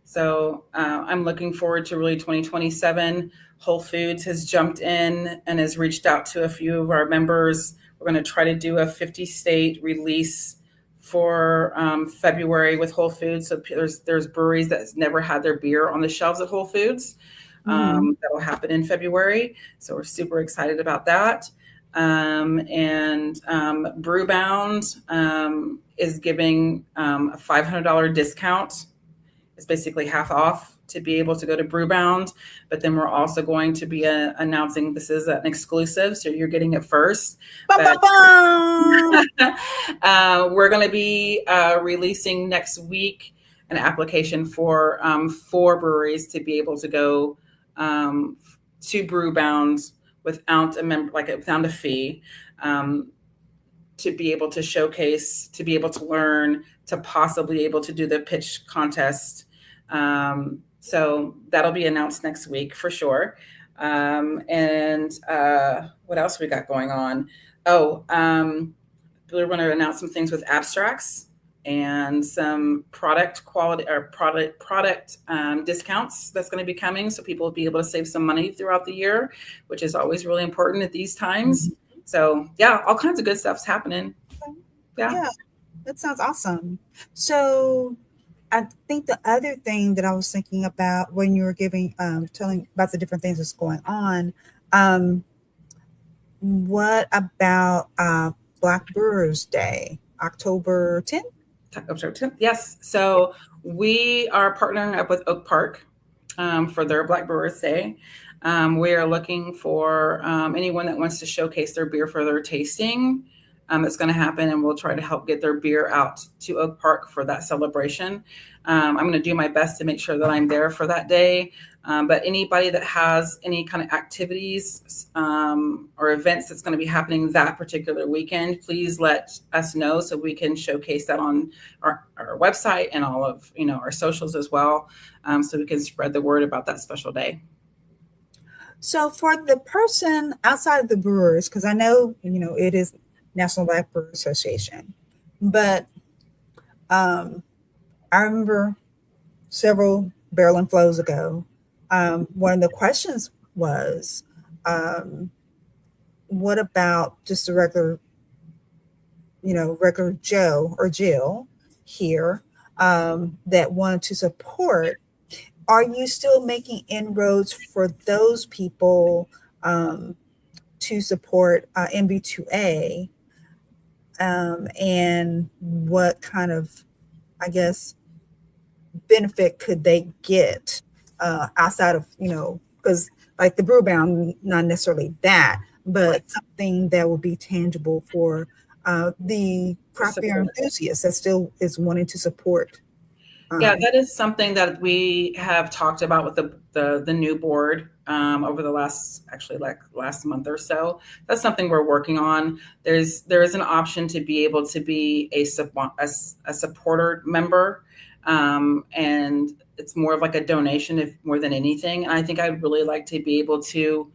So I'm looking forward to really 2027. Whole Foods has jumped in and has reached out to a few of our members. We're going to try to do a 50-state release for February with Whole Foods. So there's breweries that's never had their beer on the shelves at Whole Foods. That'll happen in February. So we're super excited about that. And Brewbound is giving a $500 discount. It's basically half off to be able to go to Brewbound. But then we're also going to be announcing this is an exclusive, so you're getting it first. We're going to be releasing next week an application for 4 breweries to be able to go to Brewbound without without a fee, to be able to showcase, to be able to learn, to possibly able to do the pitch contest. So that'll be announced next week for sure. And what else we got going on? We're going to announce some things with abstracts and some product quality or product discounts that's going to be coming. So people will be able to save some money throughout the year, which is always really important at these times. So yeah, all kinds of good stuff's happening. Yeah, that sounds awesome. So I think the other thing that I was thinking about when you were telling about the different things that's going on, what about Black Brewers Day, October 10th? October 10th, yes. So we are partnering up with Oak Park for their Black Brewers Day. We are looking for anyone that wants to showcase their beer for their tasting. That's going to happen, and we'll try to help get their beer out to Oak Park for that celebration. I'm going to do my best to make sure that I'm there for that day. But anybody that has any kind of activities or events that's going to be happening that particular weekend, please let us know so we can showcase that on our website and all of our socials as well, so we can spread the word about that special day. So for the person outside of the brewers, because I know it is National Black Brewers Association, but I remember several Barrel and Flows ago, one of the questions was, what about just a regular Joe or Jill here that wanted to support? Are you still making inroads for those people to support NB2a? And what kind of, I guess, benefit could they get outside of, because like the Brewbound, not necessarily that, but something that will be tangible for the craft beer enthusiast that still is wanting to support. Yeah, that is something that we have talked about with the new board over the last month or so. That's something we're working on. There is an option to be able to be a supporter member, and it's more of like a donation, if more than anything. And I think I'd really like to be able to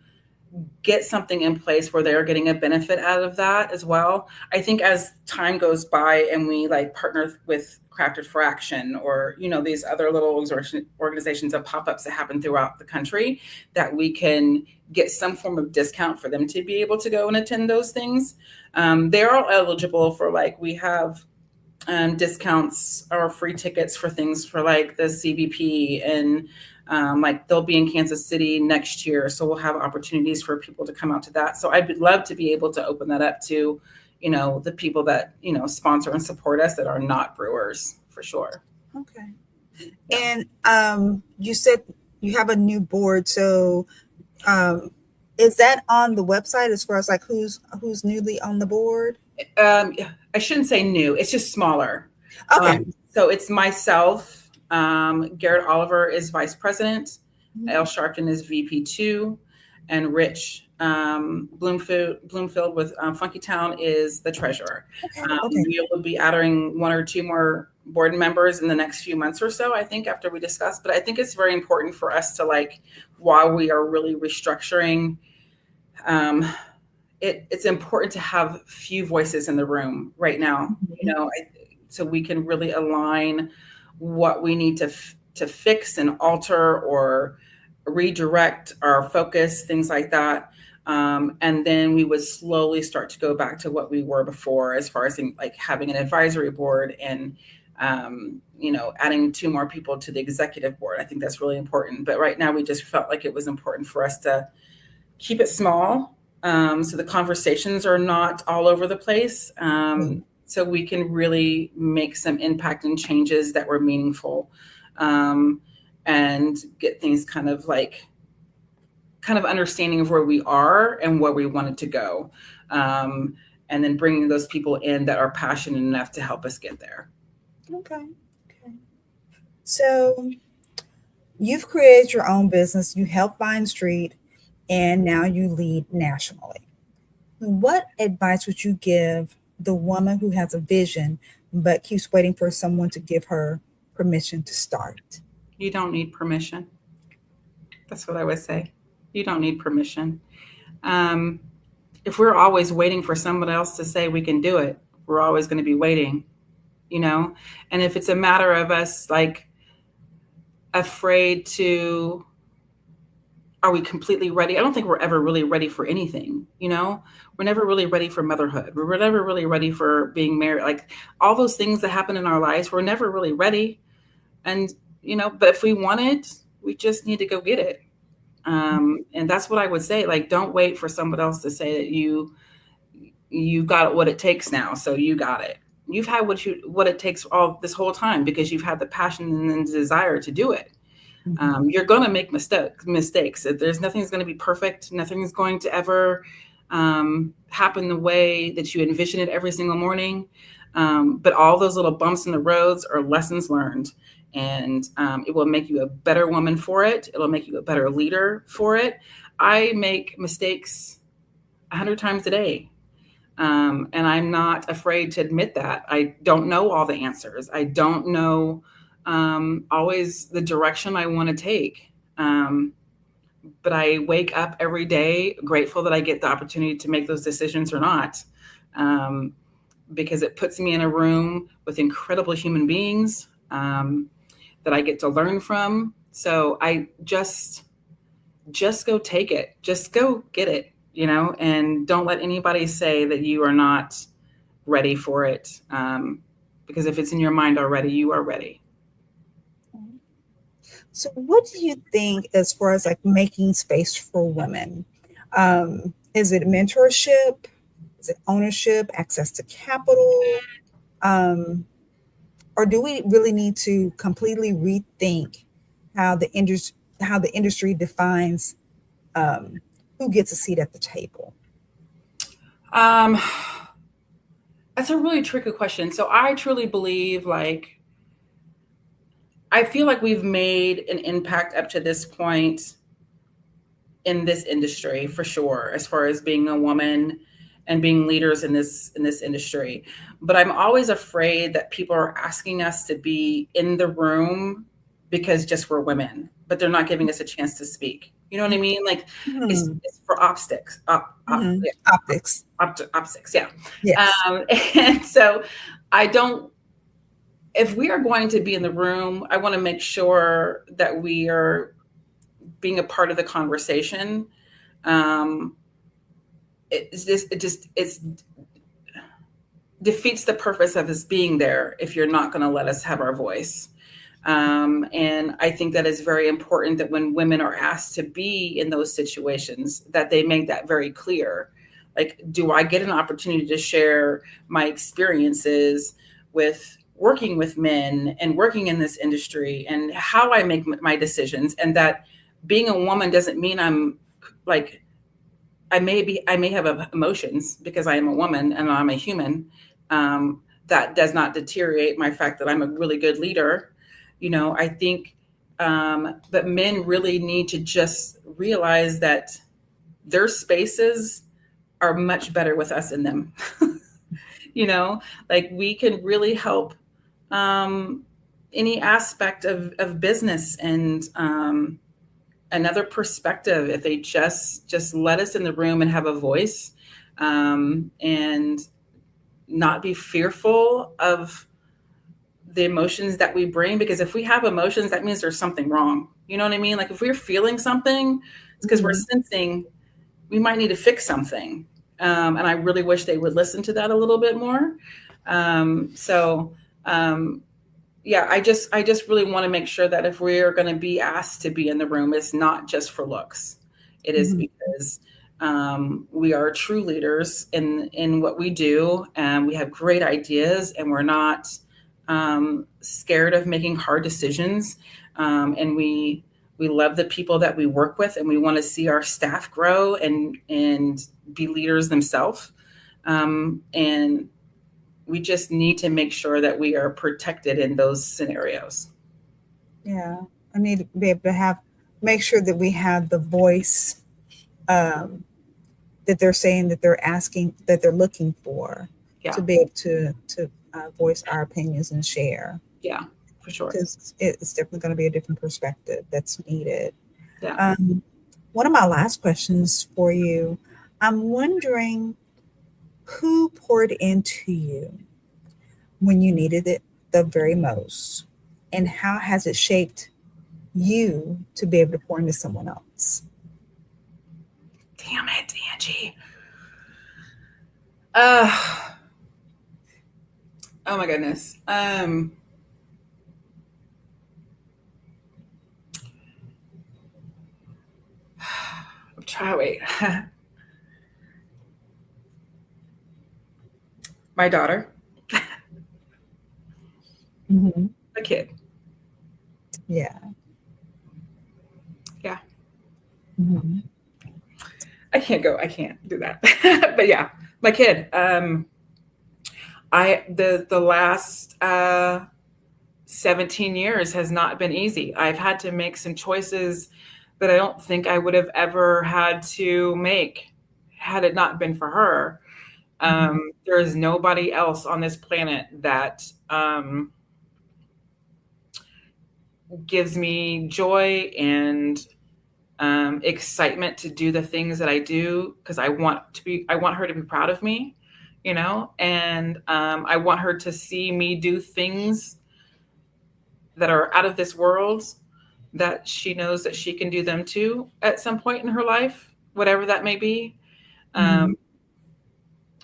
get something in place where they're getting a benefit out of that as well. I think as time goes by and we like partner with Crafted for Action or, these other little organizations of pop-ups that happen throughout the country, that we can get some form of discount for them to be able to go and attend those things. They're all eligible for, like, we have discounts or free tickets for things for like the CBP, and like they'll be in Kansas City next year. So we'll have opportunities for people to come out to that. So I'd love to be able to open that up to, the people that, sponsor and support us that are not brewers, for sure. Okay. And you said you have a new board. So is that on the website as far as like who's newly on the board? I shouldn't say new. It's just smaller. Okay. So it's myself. Garrett Oliver is vice president. Elle Sharpton is VP2, and Rich Bloomfield with Funky Town is the treasurer. Okay. We will be adding one or two more board members in the next few months or so, I think, after we discuss. But I think it's very important for us to, like, while we are really restructuring, it's important to have few voices in the room right now, so we can really align what we need to fix and alter or redirect our focus, things like that. And then we would slowly start to go back to what we were before, as far as like having an advisory board and, adding two more people to the executive board. I think that's really important. But right now we just felt like it was important for us to keep it small. So the conversations are not all over the place. So we can really make some impact and changes that were meaningful, and get things kind of understanding of where we are and where we wanted to go. And then bringing those people in that are passionate enough to help us get there. Okay. So you've created your own business, you help Vine Street, and now you lead nationally. What advice would you give the woman who has a vision but keeps waiting for someone to give her permission to start? You don't need permission. That's what I would say. You don't need permission. If we're always waiting for someone else to say we can do it, we're always going to be waiting, And if it's a matter of us, like, afraid to, are we completely ready? I don't think we're ever really ready for anything, We're never really ready for motherhood. We're never really ready for being married. Like, all those things that happen in our lives, we're never really ready. And, but if we want it, we just need to go get it. And that's what I would say. Like, don't wait for someone else to say that you've got what it takes now. So you got it. You've had what it takes all this whole time, because you've had the passion and the desire to do it. You're going to make mistakes. Nothing's going to be perfect. Nothing's going to ever happen the way that you envision it every single morning. But all those little bumps in the roads are lessons learned, and it will make you a better woman for it. It'll make you a better leader for it. I make mistakes 100 times a day. And I'm not afraid to admit that. I don't know all the answers. I don't know always the direction I want to take. But I wake up every day grateful that I get the opportunity to make those decisions or not, because it puts me in a room with incredible human beings that I get to learn from. So I just go take it. Just go get it, and don't let anybody say that you are not ready for it. Because if it's in your mind already, you are ready. So what do you think as far as like making space for women? Is it mentorship? Is it ownership, access to capital? Or do we really need to completely rethink how the industry defines who gets a seat at the table? That's a really tricky question. So I truly believe, like, I feel like we've made an impact up to this point in this industry for sure, as far as being a woman and being leaders in this industry. But I'm always afraid that people are asking us to be in the room because just we're women, but they're not giving us a chance to speak. You know what I mean? Like, Mhm. it's for optics, Mhm. yeah, Optics. optics, yeah. Yes. And so I don't, if we are going to be in the room, I want to make sure that we are being a part of the conversation. Um, it defeats the purpose of us being there if you're not going to let us have our voice. And I think that is very important, that when women are asked to be in those situations, that they make that very clear. Like, do I get an opportunity to share my experiences with working with men and working in this industry and how I make my decisions? And that being a woman doesn't mean I'm like, I may have emotions because I am a woman and I'm a human. That does not deteriorate my fact that I'm a really good leader. You know, I think that men really need to just realize that their spaces are much better with us in them. You know, like, we can really help um, any aspect of business and another perspective if they just let us in the room and have a voice, and not be fearful of the emotions that we bring, because if we have emotions, that means there's something wrong. You know what I mean? Like, if we're feeling something, it's because we're Mhm. sensing we might need to fix something. And I really wish they would listen to that a little bit more. So yeah, I just really want to make sure that if we are going to be asked to be in the room, it's not just for looks. It is Mhm. because we are true leaders in what we do, and we have great ideas, and we're not scared of making hard decisions. And we love the people that we work with, and we want to see our staff grow and be leaders themselves. And we just need to make sure that we are protected in those scenarios. Yeah. I need to be able to make sure that we have the voice um, that they're saying that they're asking, that they're looking for, to Yeah, be able to voice our opinions and share, yeah, for sure. because it's definitely going to be a different perspective that's needed. Yeah. Um, One of my last questions for you, I'm wondering who poured into you when you needed it the very most, and how has it shaped you to be able to pour into someone else? Damn it, Angie. Uh, oh my goodness. I'm trying. Wait. My daughter, Hmm. a kid. Yeah. Yeah, Hmm. I can't go. I can't do that. But yeah, my kid. The last 17 years has not been easy. I've had to make some choices that I don't think I would have ever had to make had it not been for her. Hmm. There is nobody else on this planet that gives me joy and excitement to do the things that I do, because I want her to be proud of me, you know, and I want her to see me do things that are out of this world, that she knows that she can do them too at some point in her life, whatever that may be. Hmm. Um,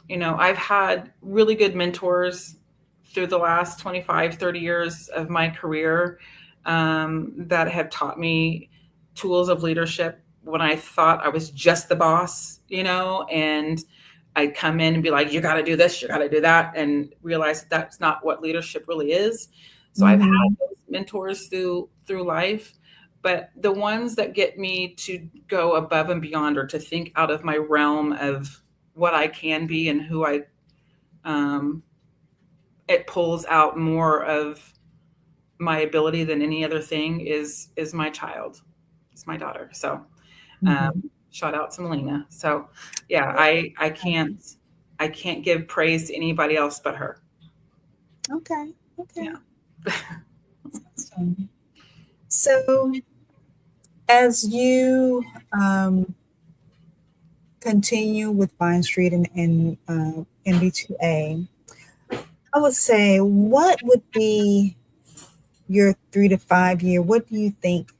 you know, I've had really good mentors through the last 25, 30 years of my career, that have taught me tools of leadership when I thought I was just the boss, you know, and I'd come in and be like, you got to do this, you got to do that, and realize that that's not what leadership really is. So I've had Hmm. those mentors through life, but the ones that get me to go above and beyond, or to think out of my realm of what I can be and who I it pulls out more of my ability than any other thing is my child. It's my daughter. So shout out to Melina. So yeah, I can't give praise to anybody else but her. Okay. Yeah. Awesome. So as you continue with Vine Street and NB2a, I would say, what would be your 3 to 5 year? What do you think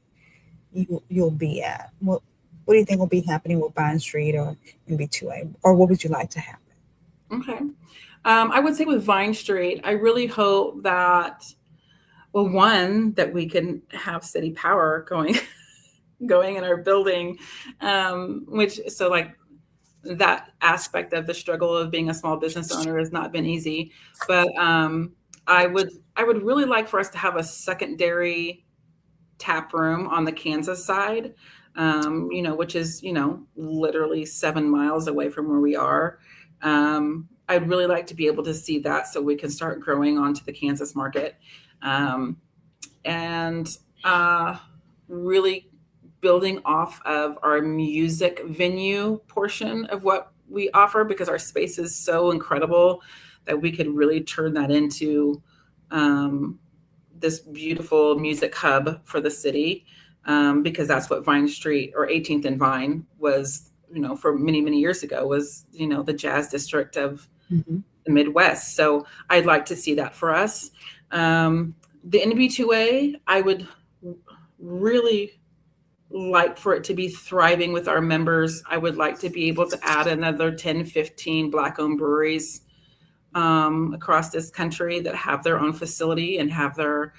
you'll be at? What do you think will be happening with Vine Street or NB2a, or what would you like to happen? Okay. I would say with Vine Street, I really hope that, well, one, that we can have city power going in our building, which, so like that aspect of the struggle of being a small business owner has not been easy. But I would really like for us to have a secondary tap room on the Kansas side, which is, literally 7 miles away from where we are. I'd really like to be able to see that so we can start growing onto the Kansas market, and really building off of our music venue portion of what we offer, because our space is so incredible that we could really turn that into this beautiful music hub for the city, because that's what Vine Street or 18th and Vine was, for many, many years ago, was, the jazz district of the Midwest. So I'd like to see that for us. The NB2a, I would really like for it to be thriving with our members. I would like to be able to add another 10, 15 Black-owned breweries across this country that have their own facility and have their,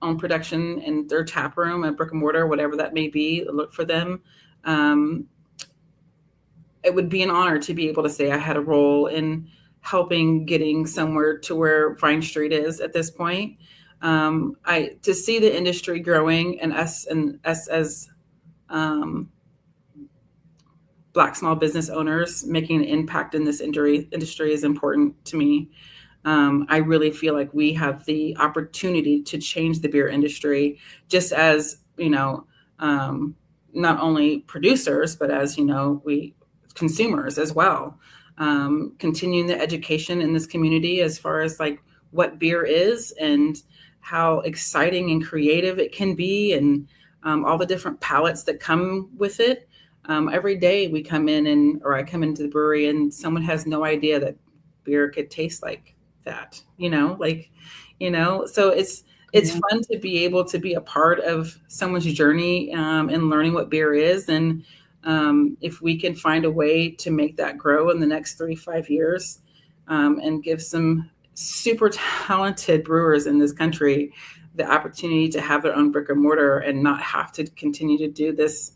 own production and their tap room and brick and mortar, whatever that may be. Look for them. It would be an honor to be able to say I had a role in helping getting somewhere to where Vine Street is at this point. To see the industry growing and us as Black small business owners making an impact in this industry is important to me. I really feel like we have the opportunity to change the beer industry, just as, not only producers, but as, we consumers as well. Continuing the education in this community as far as like what beer is and how exciting and creative it can be, and all the different palettes that come with it. Every day we come in or I come into the brewery and someone has no idea that beer could taste like that, so it's fun to be able to be a part of someone's journey in learning what beer is. And if we can find a way to make that grow in the next 3-5 years, and give some super talented brewers in this country the opportunity to have their own brick and mortar and not have to continue to do this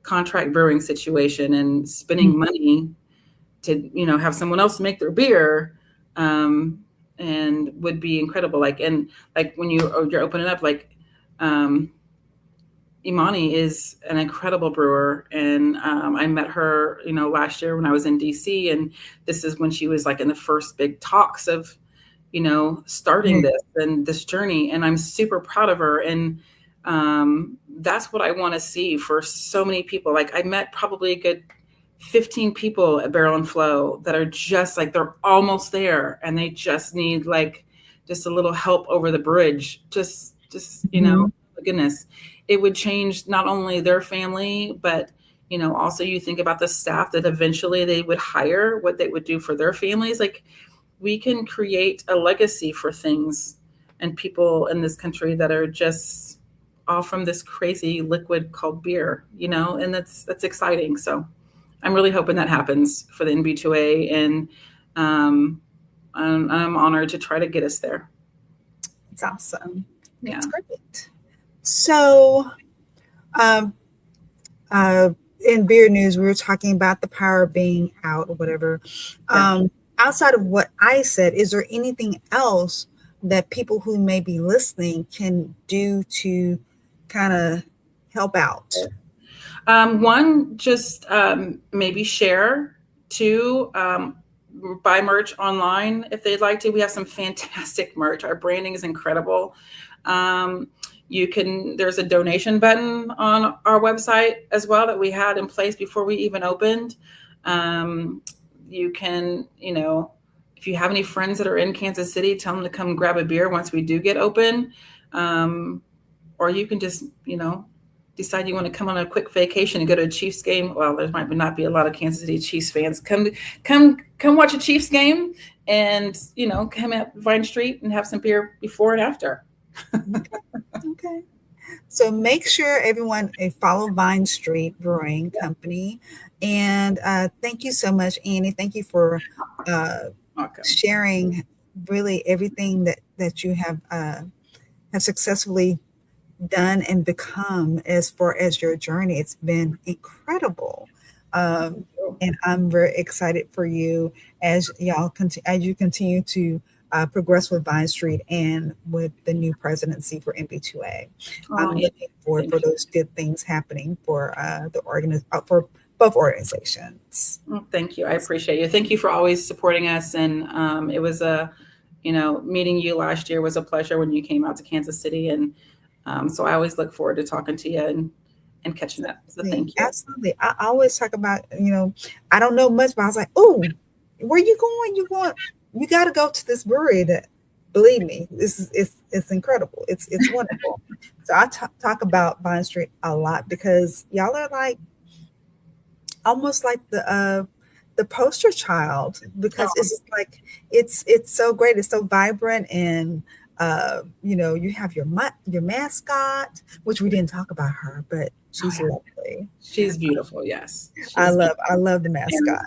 contract brewing situation and spending money to, have someone else make their beer, and would be incredible. And when you're opening up, Imani is an incredible brewer. And I met her, last year when I was in DC, and this is when she was in the first big talks of, starting this and this journey. And I'm super proud of her. And that's what I want to see for so many people. I met probably a good 15 people at Barrel and Flow that are just they're almost there and they just need just a little help over the bridge. Just goodness, it would change not only their family, but also you think about the staff that eventually they would hire, what they would do for their families. We can create a legacy for things and people in this country that are just all from this crazy liquid called beer, and that's exciting. So I'm really hoping that happens for the NB2a, and I'm honored to try to get us there. It's awesome. Yeah. That's great. So, in beer news, we were talking about the power being out or whatever. Yeah. Outside of what I said, is there anything else that people who may be listening can do to kind of help out? One, just maybe share. Two, buy merch online if they'd like to. We have some fantastic merch. Our branding is incredible. There's a donation button on our website as well that we had in place before we even opened. You can, if you have any friends that are in Kansas City, tell them to come grab a beer once we do get open. Or you can just, decide you want to come on a quick vacation and go to a Chiefs game. Well, there might not be a lot of Kansas City Chiefs fans. Come watch a Chiefs game and, come at Vine Street and have some beer before and after. Okay. So make sure everyone follow Vine Street Brewing Company. And thank you so much, Annie. Thank you for sharing really everything that you have successfully done and become as far as your journey. It's been incredible. And I'm very excited for you as you continue to progress with Vine Street and with the new presidency for NB2a. I'm looking forward for those good things happening for for both organizations. Well, thank you. I appreciate you. Thank you for always supporting us. And it was meeting you last year was a pleasure when you came out to Kansas City. And so I always look forward to talking to you and catching up. So thank you. Absolutely. I always talk about, I don't know much, but I was like, oh, where you going? You got to go to this brewery. That, believe me, it's incredible. It's wonderful. So I talk about Vine Street a lot because y'all are like almost like the poster child, because it's like it's so great. It's so vibrant, and you have your mascot, which we didn't talk about her, but she's lovely. She's beautiful. Yes, I love the mascot.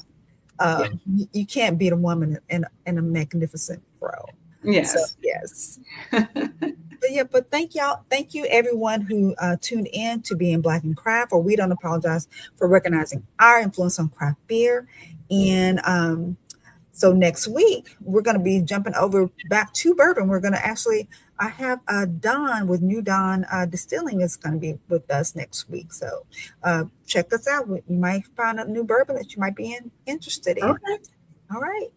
You can't beat a woman in a magnificent fro. Yes. So, yes. But thank you everyone who tuned in to Being Black and Craft, or We Don't Apologize for recognizing our influence on craft beer. And so next week we're going to be jumping over back to bourbon. We're going to I have Don with New Dawn Distilling is going to be with us next week. So check us out. You might find a new bourbon that you might be interested in. Okay. All right.